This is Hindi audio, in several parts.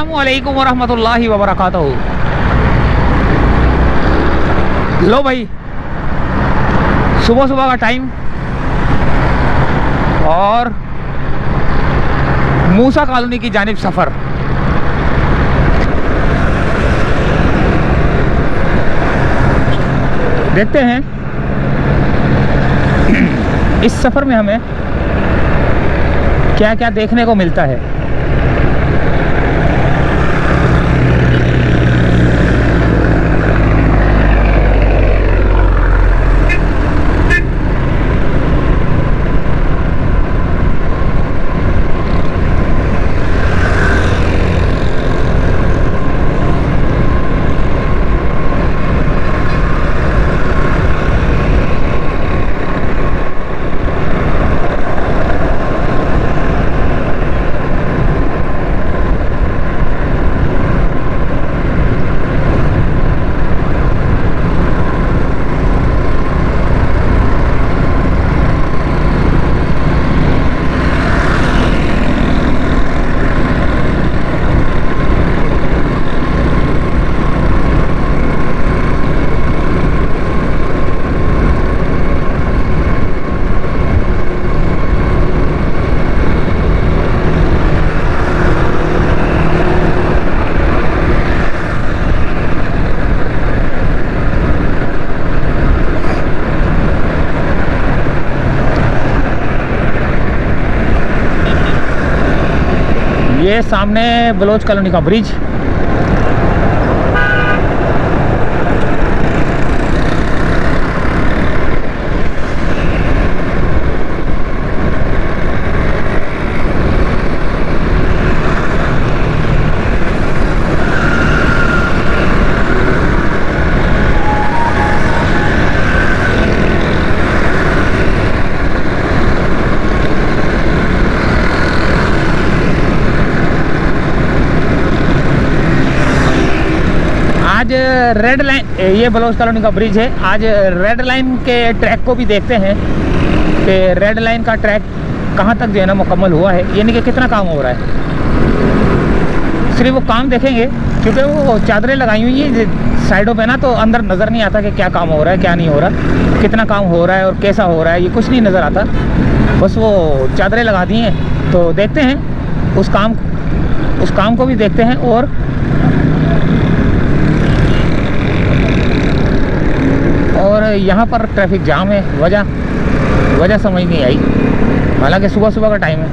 अस्सलामुअलैकुम वरहमतुल्लाहि वबरकातुहू। लो भाई, सुबह सुबह का टाइम और मूसा कॉलोनी की जानिब सफ़र। देखते हैं इस सफ़र में हमें क्या क्या देखने को मिलता है। ये सामने बलोच कॉलोनी का ब्रिज। आज रेड लाइन, ये बलोच कॉलोनी का ब्रिज है। आज रेड लाइन के ट्रैक को भी देखते हैं कि रेड लाइन का ट्रैक कहाँ तक जो है ना मुकम्मल हुआ है, यानी कि कितना काम हो रहा है। सिर्फ वो काम देखेंगे क्योंकि वो चादरें लगाई हुई हैं साइडों पे ना, तो अंदर नज़र नहीं आता कि क्या काम हो रहा है क्या नहीं हो रहा, कितना काम हो रहा है और कैसा हो रहा है, ये कुछ नहीं नज़र आता। बस वो चादरें लगा दी हैं, तो देखते हैं उस काम को भी देखते हैं। और यहाँ पर ट्रैफिक जाम है, वजह समझ नहीं आई, हालांकि सुबह सुबह का टाइम है।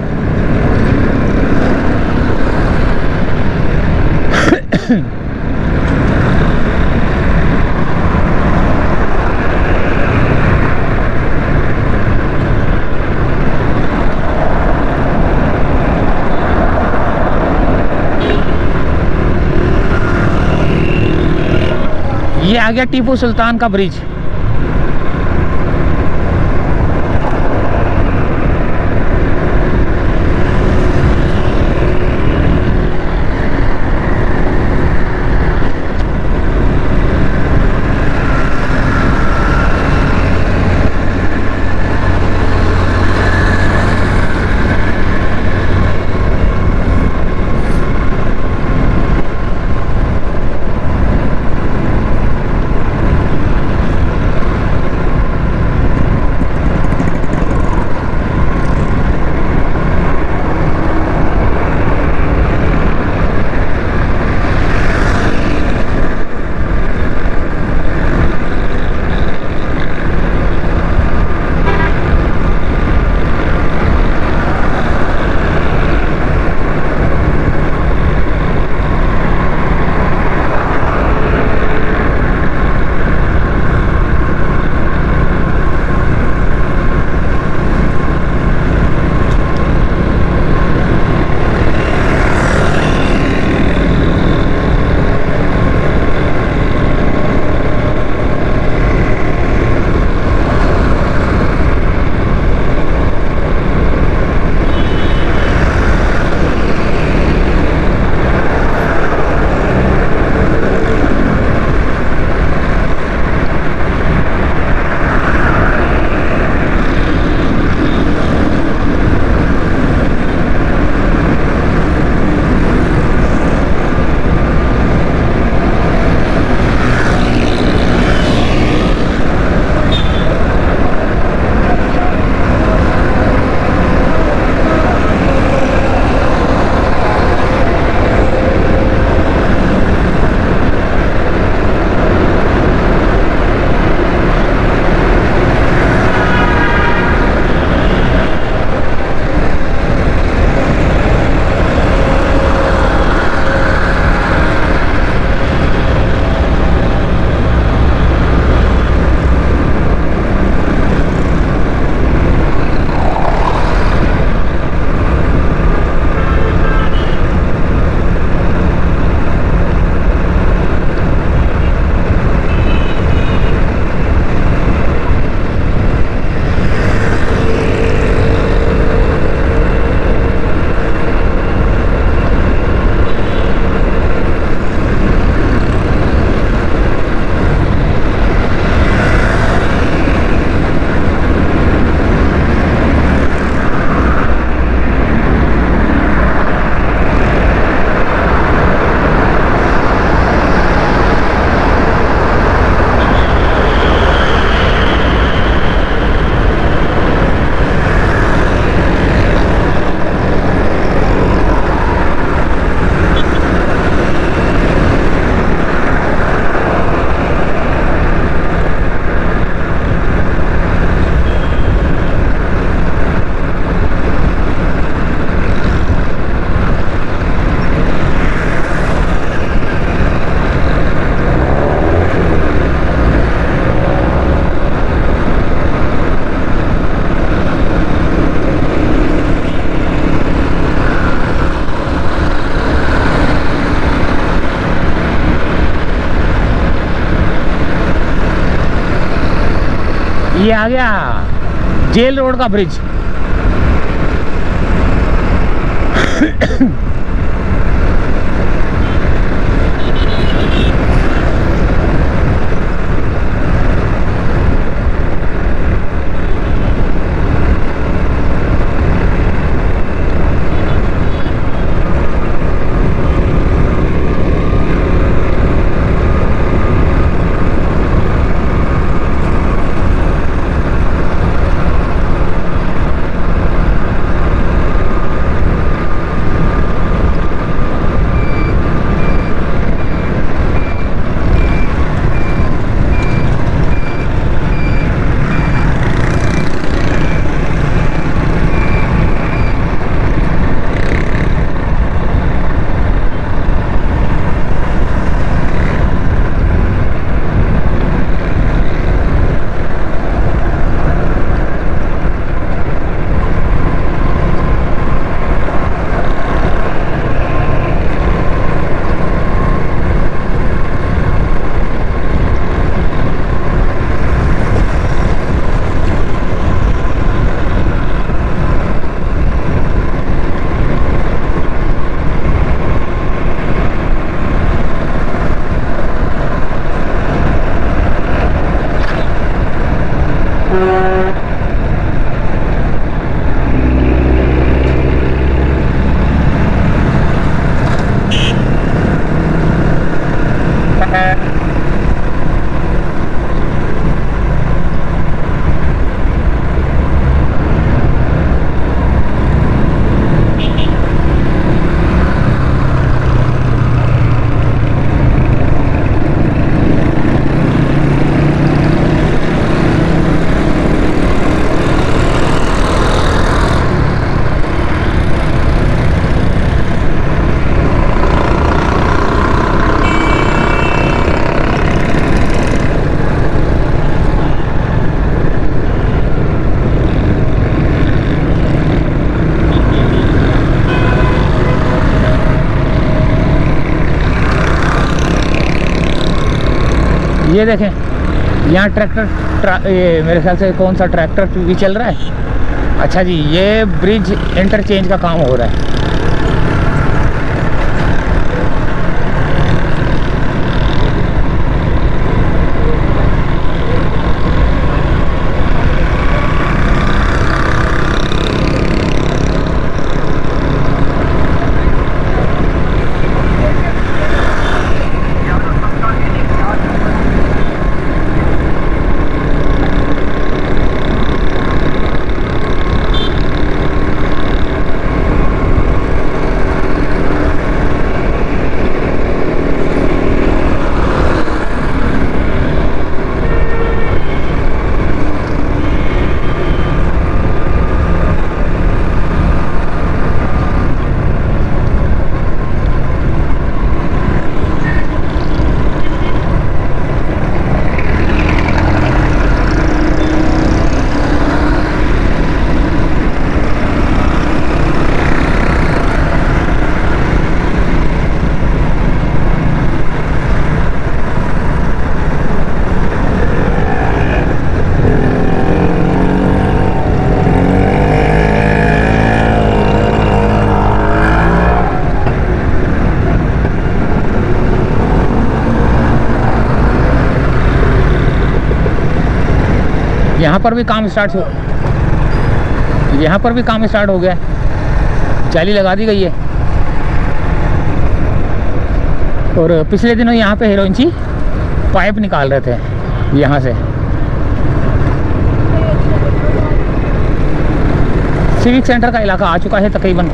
ये आ गया टीपू सुल्तान का ब्रिज। ये आ गया जेल रोड का ब्रिज। ये देखें यहाँ ट्रैक्टर ये मेरे ख्याल से कौन सा ट्रैक्टर भी चल रहा है। अच्छा जी, ये ब्रिज इंटरचेंज का काम हो रहा है। यहाँ पर भी काम स्टार्ट हो गया है। जाली लगा दी गई है। और पिछले दिनों यहाँ पे हीरोइंची पाइप निकाल रहे थे यहाँ से। सिविक सेंटर का इलाका आ चुका है तकरीबन।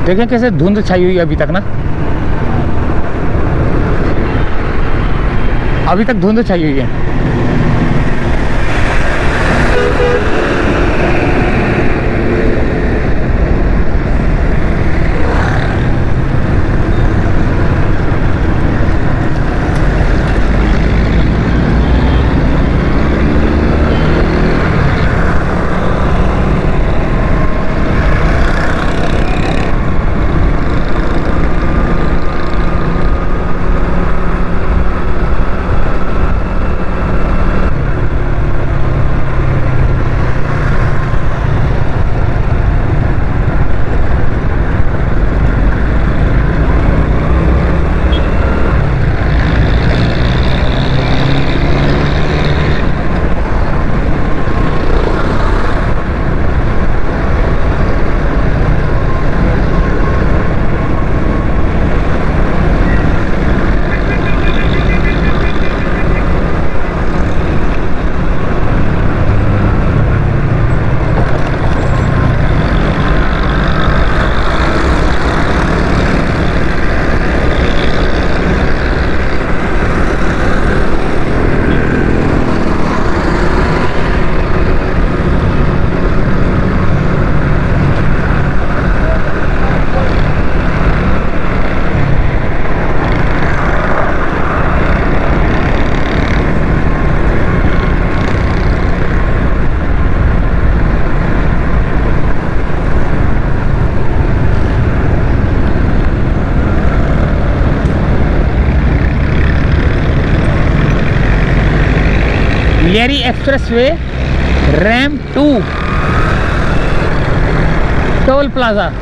देखें कैसे धुंध छाई हुई है अभी तक ना, अभी तक धुंध छाई हुई है। एक्सप्रेसवे रैम 2 टोल प्लाजा।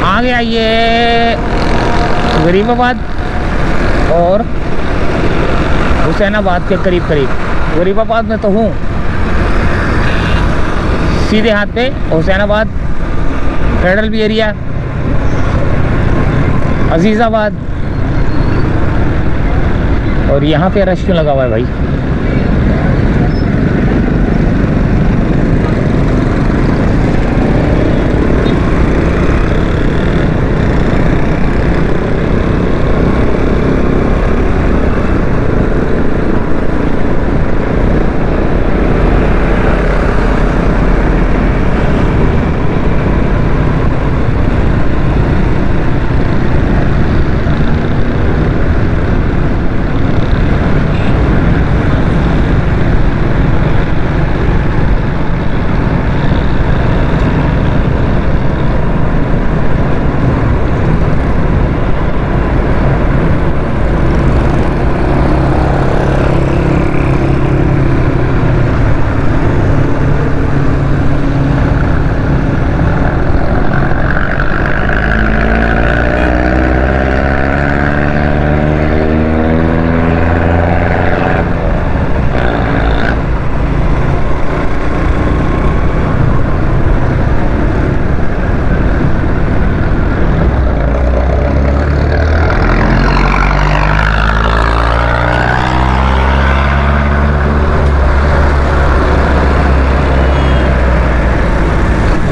आ गया ये गरीबाबाद और हुसैनाबाद के करीब करीब। गरीबाबाद में तो हूँ सीधे हाथ पे, हुसैनाबाद फेडरल भी एरिया, अजीज़ाबाद। और यहाँ पे रश क्यों लगा हुआ है भाई?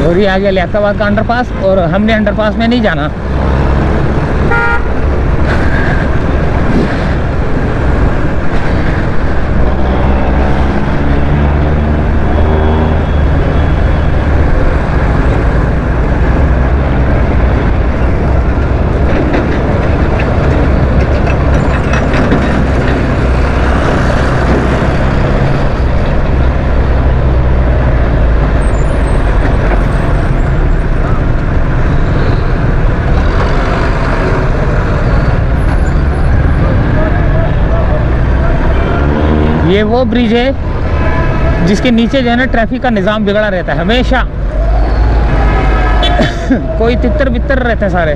और ये आ गया लियाकताबाद का अंडरपास, और हमने अंडरपास में नहीं जाना। ये वो ब्रिज है जिसके नीचे जो है ना ट्रैफिक का निज़ाम बिगड़ा रहता है हमेशा। कोई तितर बितर रहते हैं सारे,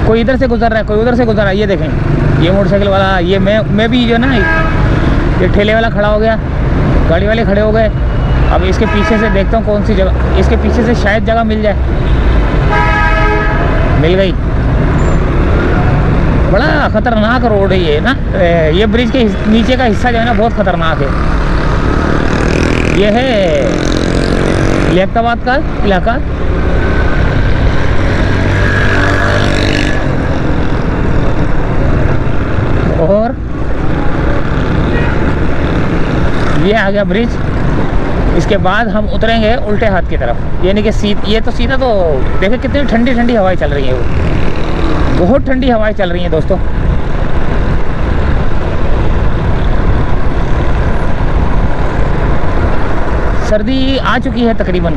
कोई इधर से गुजर रहा है, कोई उधर से गुजर रहा है। ये देखें, ये मोटरसाइकिल वाला, ये मैं भी जो ना, ये ठेले वाला खड़ा हो गया, गाड़ी वाले खड़े हो गए। अब इसके पीछे से देखता हूँ कौन सी जगह, इसके पीछे से शायद जगह मिल जाए। मिल गई। बड़ा ख़तरनाक रोड है ये ना, ये ब्रिज के नीचे का हिस्सा जो है ना बहुत ख़तरनाक है। ये है लियाकताबाद का इलाका। और ये आ गया ब्रिज। इसके बाद हम उतरेंगे उल्टे हाथ की तरफ, यानी कि ये तो सीधा, तो देखो कितनी ठंडी ठंडी हवाएं चल रही है, वो बहुत ठंडी हवाएं चल रही हैं दोस्तों। सर्दी आ चुकी है तकरीबन,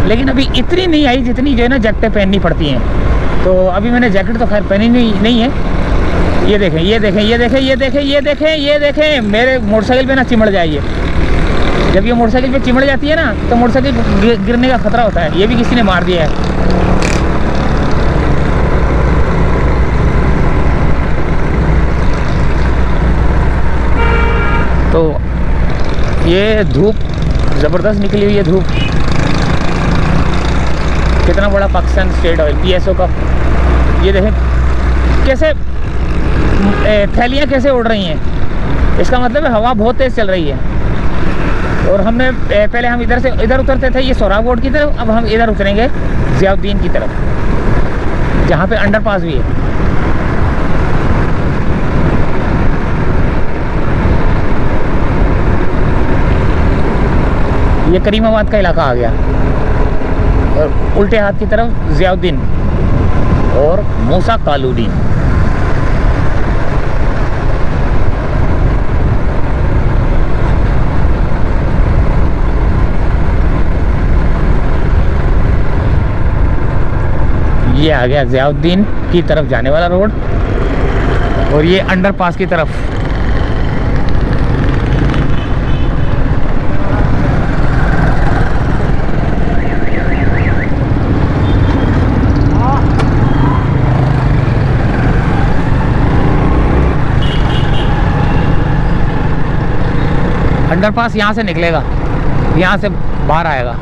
लेकिन अभी इतनी नहीं आई जितनी जो है ना जैकेटें पहननी पड़ती हैं। तो अभी मैंने जैकेट तो खैर पहनी नहीं है। ये देखें, ये देखें, ये देखें, ये देखें, ये देखें, ये देखें, मेरे मोटरसाइकिल पे ना चिमड़ जाए ये। जब ये मोटरसाइकिल पे चिमड़ जाती है ना तो मोटरसाइकिल गिरने का खतरा होता है। ये भी किसी ने मार दिया है। ये धूप ज़बरदस्त निकली हुई है धूप। कितना बड़ा पाकिस्तान स्टेट ऑयल PSO का। ये देखें कैसे थैलियाँ कैसे उड़ रही हैं। इसका मतलब है हवा बहुत तेज़ चल रही है। और हमने पहले हम इधर उतरते थे ये सोहराब रोड की तरफ, अब हम इधर उतरेंगे ज़ियाउद्दीन की तरफ, जहाँ पे अंडरपास भी है। ये करीमाबाद का इलाका आ गया और उल्टे हाथ की तरफ ज़ियाउद्दीन और मूसा कॉलोनी। ये आ गया ज़ियाउद्दीन की तरफ जाने वाला रोड और ये अंडरपास की तरफ। अंडरपास यहाँ से निकलेगा, यहाँ से बाहर आएगा।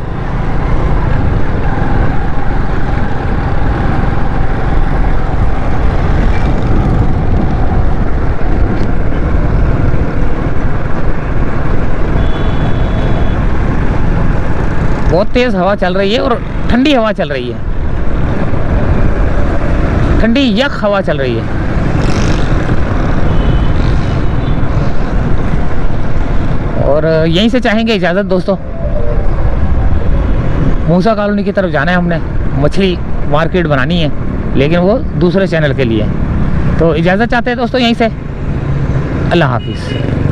बहुत तेज़ हवा चल रही है और ठंडी हवा चल रही है, ठंडी यख हवा चल रही है। और यहीं से चाहेंगे इजाज़त दोस्तों। मूसा कॉलोनी की तरफ जाना है हमने, मछली मार्केट बनानी है, लेकिन वो दूसरे चैनल के लिए। तो इजाज़त चाहते हैं दोस्तों यहीं से। अल्लाह हाफिज़।